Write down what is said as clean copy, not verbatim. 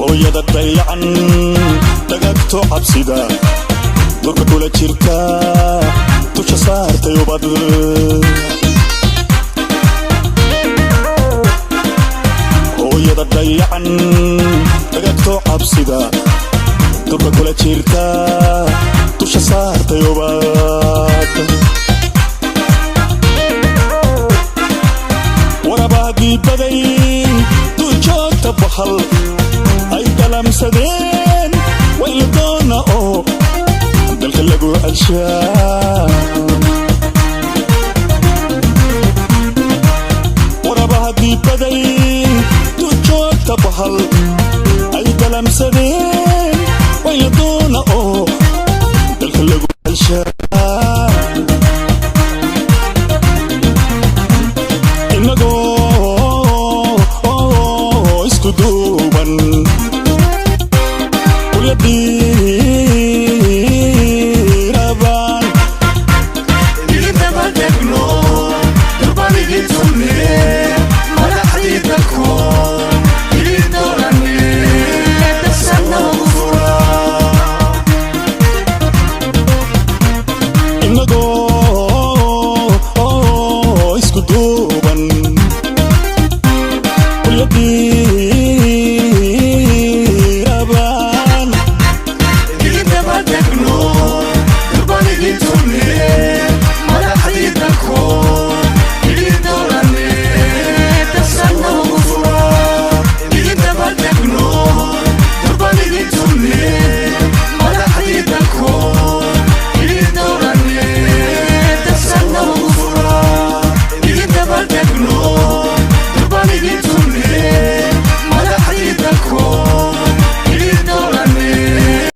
hooyada dayacan dagagto cabsida dhulka kula jirta dusha saartay ubad hooyada dayacan dagagto cabsida dhulka kula jirta dusha saartay ubad warabahagii baday dujoogta bahal ay galamsadeen wayla doona oo dalka lagu alshaa warabahagii baday dujoogta bahal ay galamsadeen wayla doona oo dalka lagu alshaa isku duuban